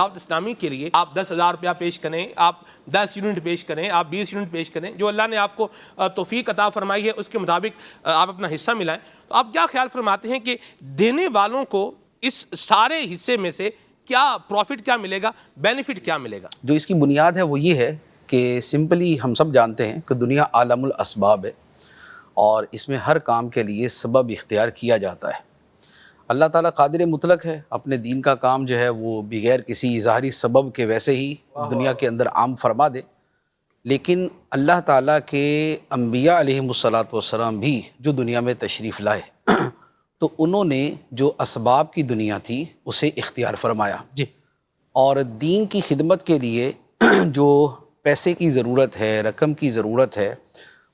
دعوت اسلامی کے لیے آپ 10,000 روپیہ پیش کریں, آپ 10 یونٹ پیش کریں, آپ 20 یونٹ پیش کریں, جو اللہ نے آپ کو توفیق عطا فرمائی ہے اس کے مطابق آپ اپنا حصہ ملائیں, تو آپ کیا خیال فرماتے ہیں کہ دینے والوں کو اس سارے حصے میں سے کیا پروفٹ کیا ملے گا, بینیفٹ کیا ملے گا؟ جو اس کی بنیاد ہے وہ یہ ہے کہ سمپلی ہم سب جانتے ہیں کہ دنیا عالم الاسباب ہے اور اس میں ہر کام کے لیے سبب اختیار کیا جاتا ہے. اللہ تعالیٰ قادر مطلق ہے, اپنے دین کا کام جو ہے وہ بغیر کسی ظاہری سبب کے ویسے ہی دنیا کے اندر عام فرما دے. لیکن اللہ تعالیٰ کے انبیاء علیہم الصلاۃ والسلام بھی جو دنیا میں تشریف لائے تو انہوں نے جو اسباب کی دنیا تھی اسے اختیار فرمایا. جی. اور دین کی خدمت کے لیے جو پیسے کی ضرورت ہے, رقم کی ضرورت ہے,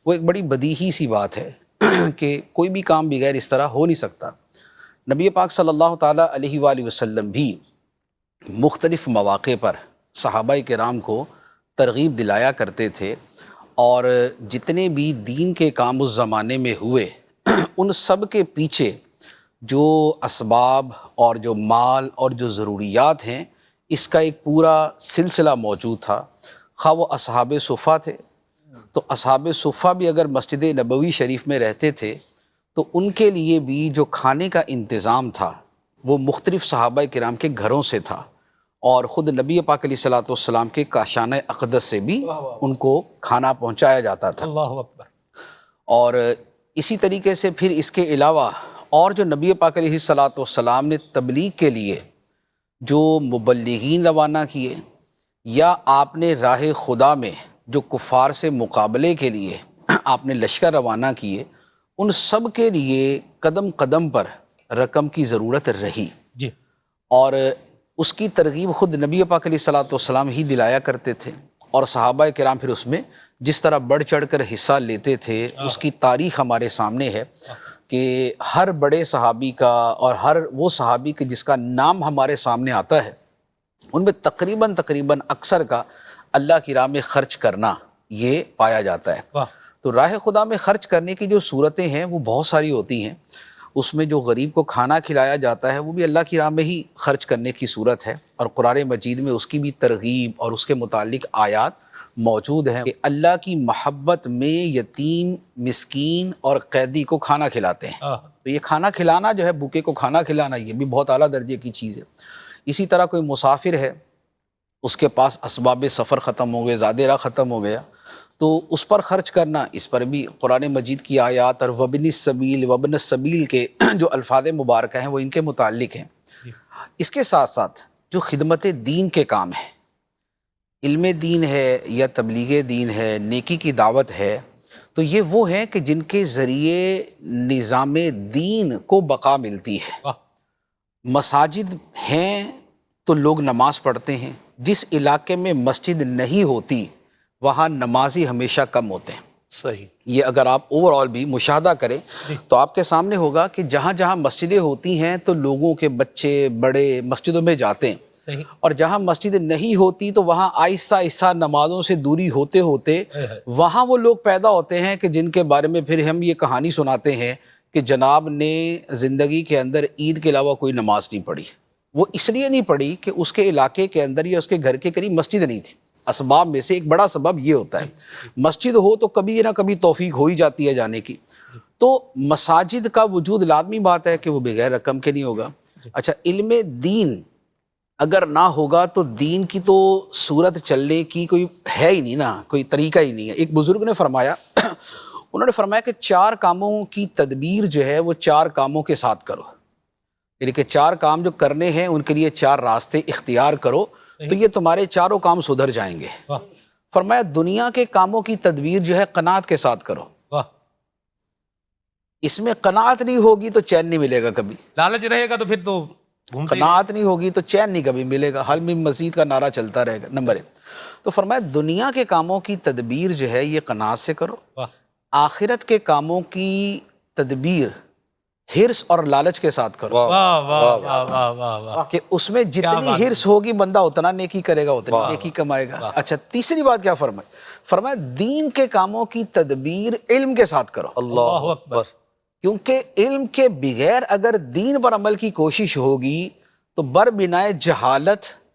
وہ ایک بڑی بدیہی سی بات ہے کہ کوئی بھی کام بغیر اس طرح ہو نہیں سکتا. نبی پاک صلی اللہ تعالیٰ علیہ وآلہ وسلم بھی مختلف مواقع پر صحابہ کرام کو ترغیب دلایا کرتے تھے, اور جتنے بھی دین کے کام اس زمانے میں ہوئے ان سب کے پیچھے جو اسباب اور جو مال اور جو ضروریات ہیں اس کا ایک پورا سلسلہ موجود تھا. خواہ وہ اصحاب صفہ تھے تو اصحاب صفہ بھی اگر مسجد نبوی شریف میں رہتے تھے تو ان کے لیے بھی جو کھانے کا انتظام تھا وہ مختلف صحابہ کرام کے گھروں سے تھا, اور خود نبی پاک علیہ الصلوۃ والسلام کے کاشانہ اقدس سے بھی ان کو کھانا پہنچایا جاتا تھا. اللہ اکبر. اور اسی طریقے سے پھر اس کے علاوہ اور جو نبی پاک علیہ الصلوۃ والسلام نے تبلیغ کے لیے جو مبلغین روانہ کیے, یا آپ نے راہ خدا میں جو کفار سے مقابلے کے لیے آپ نے لشکر روانہ کیے, ان سب کے لیے قدم قدم پر رقم کی ضرورت رہی. جی. اور اس کی ترغیب خود نبی پاک علیہ الصلوۃ والسلام ہی دلایا کرتے تھے, اور صحابہ کرام پھر اس میں جس طرح بڑھ چڑھ کر حصہ لیتے تھے اس کی تاریخ ہمارے سامنے ہے کہ ہر بڑے صحابی کا اور ہر وہ صحابی کے جس کا نام ہمارے سامنے آتا ہے ان میں تقریباً اکثر کا اللہ کی راہ میں خرچ کرنا یہ پایا جاتا ہے. تو راہ خدا میں خرچ کرنے کی جو صورتیں ہیں وہ بہت ساری ہوتی ہیں. اس میں جو غریب کو کھانا کھلایا جاتا ہے وہ بھی اللہ کی راہ میں ہی خرچ کرنے کی صورت ہے, اور قرآن مجید میں اس کی بھی ترغیب اور اس کے متعلق آیات موجود ہیں کہ اللہ کی محبت میں یتیم, مسکین اور قیدی کو کھانا کھلاتے ہیں. تو یہ کھانا کھلانا جو ہے, بھوکے کو کھانا کھلانا, یہ بھی بہت اعلیٰ درجے کی چیز ہے. اسی طرح کوئی مسافر ہے, اس کے پاس اسباب سفر ختم ہو گئے, زاد راہ ختم ہو گیا, تو اس پر خرچ کرنا, اس پر بھی قرآن مجید کی آیات اور وابن السبیل کے جو الفاظ مبارکہ ہیں وہ ان کے متعلق ہیں. اس کے ساتھ ساتھ جو خدمت دین کے کام ہیں, علم دین ہے یا تبلیغ دین ہے, نیکی کی دعوت ہے, تو یہ وہ ہیں کہ جن کے ذریعے نظام دین کو بقا ملتی ہے. مساجد ہیں تو لوگ نماز پڑھتے ہیں, جس علاقے میں مسجد نہیں ہوتی وہاں نمازی ہمیشہ کم ہوتے ہیں. صحیح. یہ اگر آپ اوور آل بھی مشاہدہ کریں تو آپ کے سامنے ہوگا کہ جہاں جہاں مسجدیں ہوتی ہیں تو لوگوں کے بچے بڑے مسجدوں میں جاتے ہیں, اور جہاں مسجد نہیں ہوتی تو وہاں آہستہ آہستہ نمازوں سے دوری ہوتے ہوتے وہاں وہ لوگ پیدا ہوتے ہیں کہ جن کے بارے میں پھر ہم یہ کہانی سناتے ہیں کہ جناب نے زندگی کے اندر عید کے علاوہ کوئی نماز نہیں پڑھی. وہ اس لیے نہیں پڑھی کہ اس کے علاقے کے اندر یا اس کے گھر کے قریب مسجد نہیں تھی. اسباب میں سے ایک بڑا سبب یہ ہوتا ہے, مسجد ہو تو کبھی نہ کبھی توفیق ہو ہی جاتی ہے جانے کی. تو مساجد کا وجود لازمی بات ہے کہ وہ بغیر رقم کے نہیں ہوگا. اچھا, علم دین اگر نہ ہوگا تو دین کی تو صورت چلنے کی کوئی ہے ہی نہیں نا, کوئی طریقہ ہی نہیں ہے. ایک بزرگ نے فرمایا انہوں نے فرمایا کہ 4 کاموں کی تدبیر جو ہے وہ 4 کاموں کے ساتھ کرو, یعنی کہ 4 کام جو کرنے ہیں ان کے لیے 4 راستے اختیار کرو تو یہ تمہارے 4 کام سدھر جائیں گے. فرمایا دنیا کے کاموں کی تدبیر جو ہے قناعت کے ساتھ کرو. اس میں قناعت نہیں ہوگی تو چین نہیں ملے گا کبھی, لالچ رہے گا تو پھر تو قناعت نہیں ہوگی تو چین نہیں کبھی ملے گا, حل میں مزید کا نعرہ چلتا رہے گا. نمبر 1 تو فرمایا دنیا کے کاموں کی تدبیر جو ہے یہ قناعت سے کرو, آخرت کے کاموں کی تدبیر ہرس اور لالچ کے ساتھ کرو. کہ اس میں جتنی ہرس ہوگی بندہ اتنا نیکی کرے گا, اتنی نیکی کمائے گا. اچھا, تیسری بات کیا فرمایا دین کے کاموں کی تدبیر علم کے ساتھ کرو. اللہ اکبر. کیونکہ علم کے بغیر اگر دین پر عمل کی کوشش ہوگی تو بر بنائے جہالت